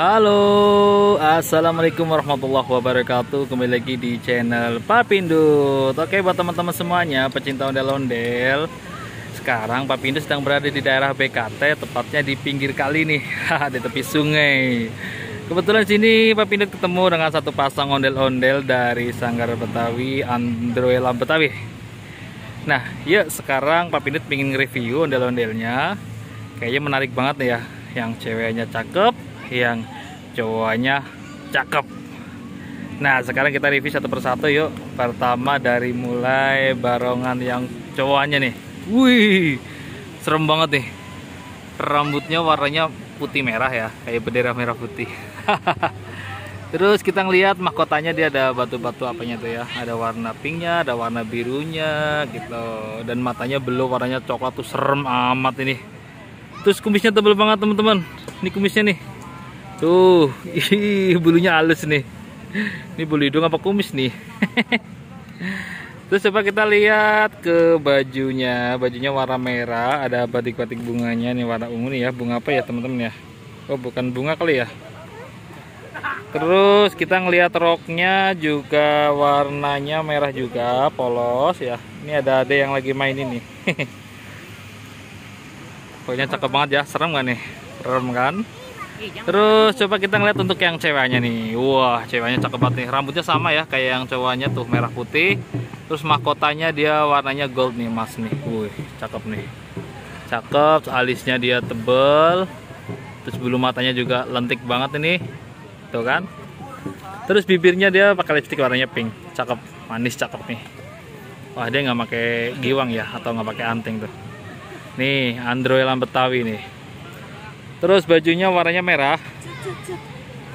Halo, assalamualaikum warahmatullahi wabarakatuh. Kembali lagi di channel Papindut. Oke, buat teman-teman semuanya pecinta ondel-ondel, sekarang Papindut sedang berada di daerah BKT, tepatnya di pinggir kali nih, di tepi sungai. Kebetulan sini Papindut ketemu dengan satu pasang ondel-ondel dari Sanggar Betawi, Androelam Betawi. Nah, yuk sekarang Papindut pengen review ondel-ondelnya. Kayaknya menarik banget nih ya. Yang ceweknya cakep, yang cowoknya cakep. Nah, sekarang kita review satu persatu yuk. Pertama dari mulai barongan yang cowoknya nih. Wih, serem banget nih. Rambutnya warnanya putih merah ya, kayak bendera merah putih. Terus kita ngelihat mahkotanya, dia ada batu-batu apanya tuh ya. Ada warna pinknya, ada warna birunya gitu. Dan matanya blue, warnanya coklat tuh, serem amat ini. Terus kumisnya tebal banget teman-teman. Ini kumisnya nih. Tuh, bulunya halus nih. Ini bulu hidung apa kumis nih? Terus coba kita lihat ke bajunya. Bajunya warna merah, ada batik-batik bunganya nih, warna ungu nih ya. Bunga apa ya teman-teman ya? Oh, bukan bunga kali ya. Terus kita ngelihat roknya juga warnanya merah juga, polos ya. Ini ada yang lagi main ini. Pokoknya cakep banget ya, serem gak nih? Serem kan? Terus coba kita ngeliat untuk yang ceweknya nih. Wah, ceweknya cakep banget nih. Rambutnya sama ya kayak yang cowoknya tuh, merah putih. Terus mahkotanya dia warnanya gold nih, emas nih. Wih, cakep nih. Cakep, alisnya dia tebel. Terus bulu matanya juga lentik banget ini. Tuh kan? Terus bibirnya dia pakai lipstick warnanya pink. Cakep, manis cakep nih. Wah, dia nggak pakai giwang ya, atau nggak pakai anting tuh. Nih, Androelam Betawi nih. Terus bajunya warnanya merah.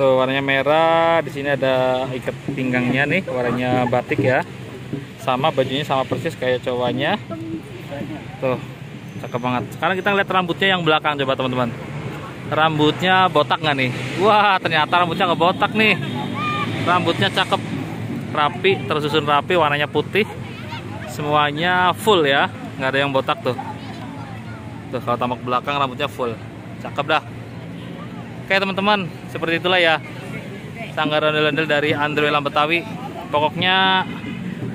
Tuh, warnanya merah. Di sini ada ikat pinggangnya nih, warnanya batik ya. Sama bajunya sama persis kayak cowoknya. Tuh, cakep banget. Sekarang kita lihat rambutnya yang belakang coba teman-teman. Rambutnya botak nggak nih? Wah, ternyata rambutnya nggak botak nih. Rambutnya cakep, rapi, tersusun rapi, warnanya putih. Semuanya full ya, nggak ada yang botak tuh. Tuh, kalau tampak belakang rambutnya full. Cakep dah. Oke teman-teman, seperti itulah ya sanggar ondel-ondel dari Androelam Betawi. Pokoknya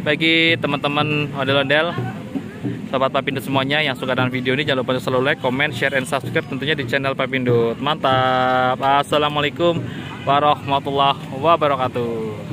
bagi teman-teman ondel-ondel, sobat Papindut semuanya yang suka dengan video ini, jangan lupa selalu like, comment, share, and subscribe tentunya di channel Papindut. Mantap. Assalamualaikum warahmatullahi wabarakatuh.